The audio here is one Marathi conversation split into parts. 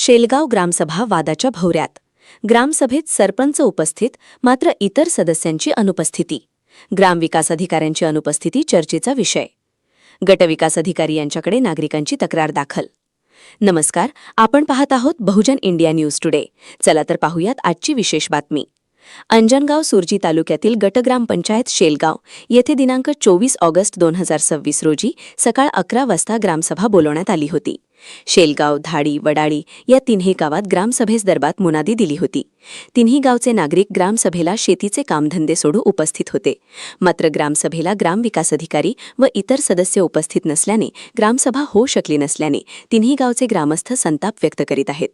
शेलगाव ग्रामसभा वादाच्या भोवऱ्यात. ग्रामसभेत सरपंच उपस्थित, मात्र इतर सदस्यांची अनुपस्थिती. ग्रामविकास अधिकाऱ्यांची अनुपस्थिती चर्चेचा विषय. गटविकास अधिकारी यांच्याकडे नागरिकांची तक्रार दाखल. नमस्कार, आपण पाहत आहोत बहुजन इंडिया न्यूज टुडे. चला तर पाहूयात आजची विशेष बातमी. अंजनगाव सुरजी तालुक्यातील गटग्रामपंचायत शेलगाव येथे दिनांक 24 ऑगस्ट 2026 रोजी सकाळ 11 वाजता ग्रामसभा बोलवण्यात आली होती. शेलगाव, धाडी, वडाळी या तिन्ही गावात ग्रामसभेस दरबात मुनादी दिली होती. तिन्ही गावचे नागरिक ग्रामसभेला शेतीचे कामधंदे सोडू उपस्थित होते. मात्र ग्रामसभेला ग्रामविकास अधिकारी व इतर सदस्य उपस्थित नसल्याने ग्रामसभा होऊ शकली नसल्याने तिन्ही गावचे ग्रामस्थ संताप व्यक्त करीत आहेत.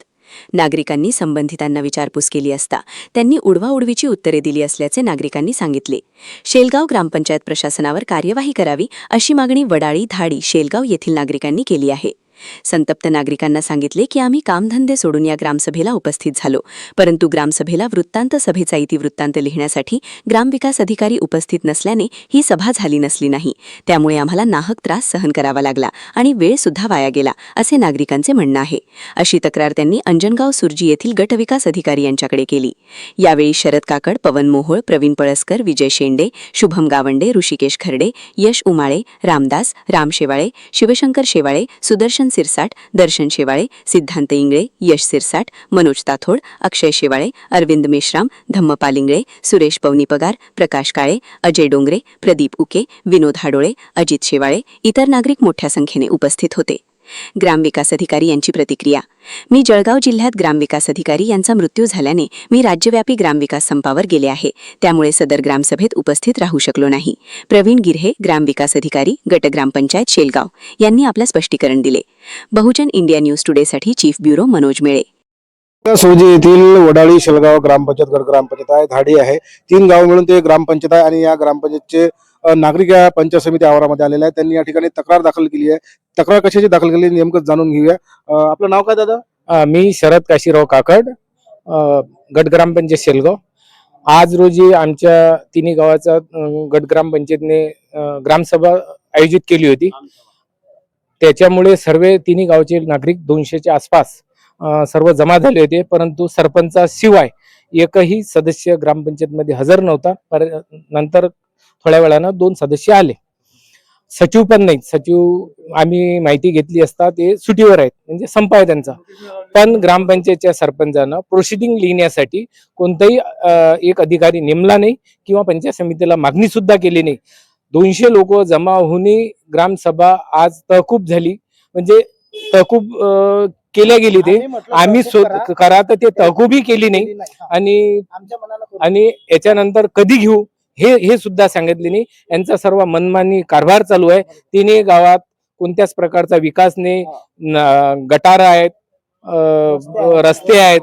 नागरिकांनी संबंधितांना विचारपूस केली असता त्यांनी उडवाउडवीची उत्तरे दिली असल्याचे नागरिकांनी सांगितले. शेलगाव ग्रामपंचायत प्रशासनावर कार्यवाही करावी अशी मागणी वडाळी, धाडी, शेलगाव येथील नागरिकांनी केली आहे. संतप्त नागरिकांना सांगितले की आम्ही कामधंदे सोडून या ग्रामसभेला उपस्थित झालो, परंतु ग्रामसभेला वृत्तांत सभेचा इतिवृत्तांत लिहिण्यासाठी ग्रामविकास अधिकारी उपस्थित नसल्याने ही सभा झाली नसली नाही. त्यामुळे आम्हाला नाहक त्रास सहन करावा लागला आणि वेळ सुद्धा वाया गेला, असे नागरिकांचे म्हणणं आहे. अशी तक्रार त्यांनी अंजनगाव सुरजी येथील गटविकास अधिकारी यांच्याकडे केली. यावेळी शरद काकड, पवन मोहोळ, प्रवीण पळसकर, विजय शेंडे, शुभम गावंडे, ऋषिकेश खर्डे, यश उमाळे, रामदास, राम शेवाळे, शिवशंकर शेवाळे, सुदर्शन सिरसाट, दर्शन शेवाळे, सिद्धांत इंगळे, यश सिरसाट, मनोज ताथोड, अक्षय शेवाळे, अरविंद मेश्राम, धम्मपाल इंगळे, सुरेश पवनीपगार, प्रकाश काळे, अजय डोंगरे, प्रदीप उके, विनोद हाडोळे, अजित शेवाळे, इतर नागरिक मोठ्या संख्येने उपस्थित होते. ग्रामविकास अधिकारी यांची प्रतिक्रिया. मी जळगाव जिल्ह्यात ग्रामविकास अधिकारी यांचा मृत्यू झाल्याने मी राज्यव्यापी ग्रामविकास संपावर गेले आहे. त्यामुळे सदर ग्रामसभेत उपस्थित राहू शकलो नाही. प्रवीण गिरहे, ग्रामविकास अधिकारी, गटग्रामपंचायत शेलगाव यांनी आपलं स्पष्टीकरण दिले. बहुजन इंडिया न्यूज टुडेसाठी चीफ ब्युरो मनोज मेळे. सुरजी येथील वडाळी, शेलगाव ग्रामपंचायत, गट ग्रामपंचायत आहे, धाडी आहे, 3 गाव मिळून ते ग्रामपंचायत आहे. आणि या ग्रामपंचायतचे नागरिक या पंचायत समिती आवारामध्ये आलेले आहेत. त्यांनी या ठिकाणी तक्रार दाखल केली आहे. तक्रार कशाची दाखल केली नेमकं जाणून घेऊया. आपलं नाव काय दादा? मी शरद काशीराव काकड, गट ग्रामपंचायत शेलगाव. आज रोजी आमच्या तिन्ही गावाचा गट ग्रामपंचायतने ग्रामसभा आयोजित केली होती. त्याच्यामुळे सर्व तिन्ही गावचे नागरिक 200च्या आसपास सर्व जमा झाले होते, परंतु सरपंचाशिवाय एकही सदस्य ग्रामपंचायतमध्ये हजर नव्हता. नंतर थोड्या वेळानं 2 सदस्य आले. सचिव पण नाहीत. सचिव आम्ही माहिती घेतली असता ते सुटीवर आहेत, म्हणजे संप आहे त्यांचा. पण ग्रामपंचायतच्या सरपंचानं प्रोसिडिंग लिहिण्यासाठी कोणताही एक अधिकारी नेमला नाही किंवा पंचायत समितीला मागणी सुद्धा केली नाही. 200 लोक जमा होऊन ग्रामसभा आज तहकूब झाली. म्हणजे तहकूब केल्या गेली. ते आम्ही करा तर ते तहकूबही केली नाही. आणि याच्यानंतर कधी घेऊ हे सुद्धा सांगितले नाही. यांचा सर्व मनमानी कारभार चालू आहे. तिन्ही गावात कोणत्याच प्रकारचा विकास नाही. गटार आहेत, रस्ते आहेत.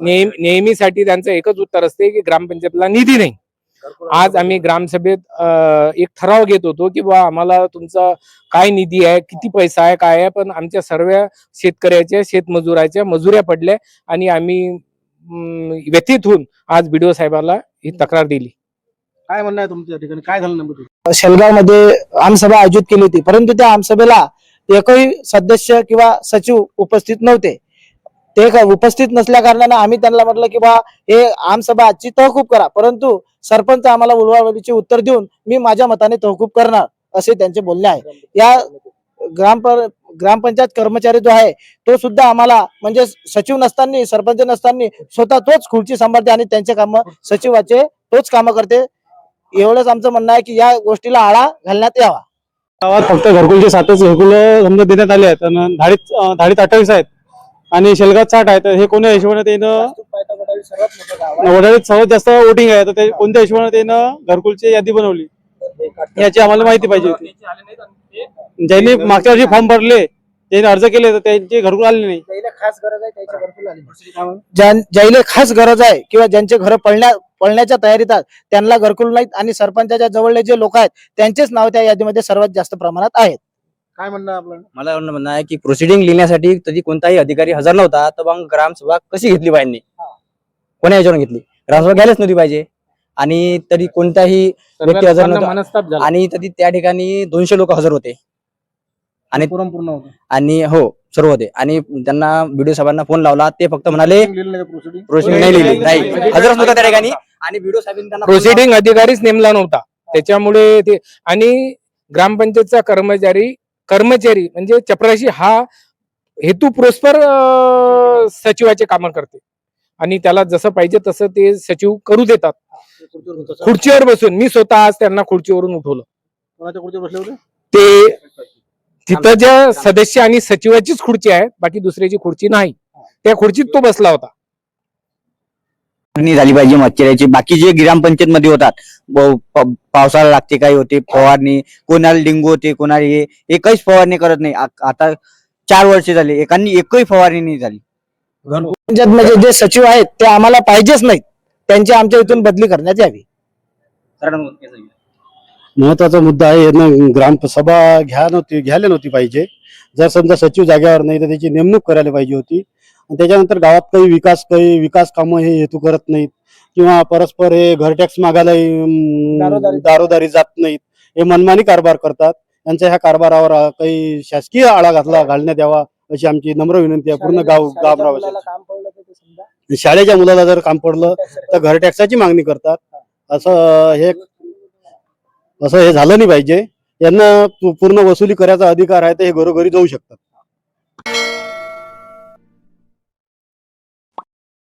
नेहमीसाठी त्यांचं एकच उत्तर असते की ग्रामपंचायतला निधी नाही. आज आम्ही ग्रामसभेत एक ठराव घेत होतो की बा आम्हाला तुमचा काय निधी आहे, किती पैसा आहे, काय आहे. पण आमच्या सर्व शेतकऱ्याच्या, शेतमजुराच्या मजुऱ्या पडल्या आणि आम्ही व्यथित होऊन आज BDO साहेबांना ही तक्रार दिली. काय म्हणणं आहे तुमच्या ठिकाणी? काय झालं नेमकं? शेलगाव मध्ये आमसभा आयोजित केली होती, परंतु त्या आमसभेला एकही सदस्य किंवा सचिव उपस्थित नव्हते. ते उपस्थित नसल्या कारणाने आम्ही त्यांना म्हटलं की बा हे आमसभा आजची तहकूब करा, परंतु सरपंच आम्हाला उलवाडीचे उत्तर देऊन मी माझ्या मताने तहकूब करणार असे त्यांचे बोलणे आहे. या ग्रामपंचायत कर्मचारी जो आहे तो सुद्धा आम्हाला म्हणजे सचिव नसताना, सरपंच नसताना स्वतः तोच खुर्ची सांभाळते आणि त्यांचे काम सचिवाचे तोच काम करते. एवढंच आमचं म्हणणं आहे की या गोष्टीला आळा घालण्यात यावा. गावात फक्त घरकुलचे 7च घरकुल समजा देण्यात आले आहेत. धाडीत 28 आहेत आणि शेलगावात 60 आहेत. हे कोणत्या हिशोबाने त्यानं वडाळीत सर्वात जास्त वोटिंग आहे, तर ते कोणत्या हिशोबाने त्यानं घरकुलची यादी बनवली याची आम्हाला माहिती पाहिजे होती. ज्यांनी मागच्या वर्षी फॉर्म भरले, ज्यांनी अर्ज केले, तर त्यांचे घरकुल आले नाही. ज्याला खास गरज आहे किंवा ज्यांचे घर पळण्याच्या तयारीत आहेत त्यांना घरकुल नाहीत आणि सरपंचाच्या जवळले जे लोक आहेत त्यांचेच नाव त्या यादीमध्ये सर्वात जास्त प्रमाणात आहेत. काय म्हणणं आपलं? मला म्हणणं आहे की प्रोसिडिंग लिहिण्यासाठी तरी कोणताही अधिकारी हजर नव्हता, तर मग ग्रामसभा कशी घेतली पाहिजे? कोण्या याच्यावरून घेतली? ग्रामसभा घ्यायलाच नव्हती पाहिजे. आणि तरी कोणताही व्यक्ती हजर नव्हता आणि तरी त्या ठिकाणी 200 लोक हजर होते आणि पूर्ण होतं. आणि हो सर्व होते आणि त्यांना बीडीओ साहेबांना फोन लावला, ते फक्त म्हणाले प्रोसिडिंग नाही लिहिली, नाही हजरच नव्हता त्या ठिकाणी आणि बीडीओ साहेबांनी त्यांना प्रोसिडिंग अधिकारीच नेमला नव्हता, त्याच्यामुळे ते आणि ग्रामपंचायतचा कर्मचारी म्हणजे चपराशी हा हेतू पुरस्पर सचिवाचे काम करते आणि त्याला जसं पाहिजे तसं ते सचिव करू देतात खुर्चीवर बसून. मी स्वतः आज त्यांना खुर्चीवरून उठवलं. कोणाच्या खुर्चीवर बसले होते? ते तिथं ज्या सदस्य आणि सचिवाचीच खुर्ची आहे, बाकी दुसऱ्याची खुर्ची नाही, त्या खुर्चीत तो बसला होता. झाली पाहिजे मच्छराची. बाकी जे ग्रामपंचायत मध्ये होतात, पावसाळा लागते, काही होते फवारणी, कोणाला डेंगू होते, कोणाला हे एकच फवारणी करत नाही. आता 4 वर्ष झाले एकांनी एकही फवारणी नाही झाली. ग्रामपंचायत म्हणजे जे सचिव आहेत ते आम्हाला पाहिजेच नाहीत, त्यांची आमच्या इथून बदली करण्यात यावी. महत्वाचा मुद्दा आहे, यांना ग्रामसभा घ्यायला नव्हती पाहिजे. जर समजा सचिव जागेवर नाही तर त्याची नेमणूक करायला पाहिजे होती. आणि त्याच्यानंतर गावात काही विकास कामं हे हेतू करत नाहीत किंवा परस्पर हे घर टॅक्स मागायला दारोदारी जात नाहीत, हे मनमानी कारभार करतात. यांच्या ह्या कारभारावर काही शासकीय आळा घालण्यात यावा अशी आमची नम्र विनंती आहे पूर्ण गावप्रवासी. शाळेच्या मुलाला जर काम पडलं तर घर टॅक्साची मागणी करतात. असं हे झालं नाही पाहिजे. यांना पूर्ण वसुली करायचा अधिकार आहे, तर हे घरोघरी जाऊ शकतात.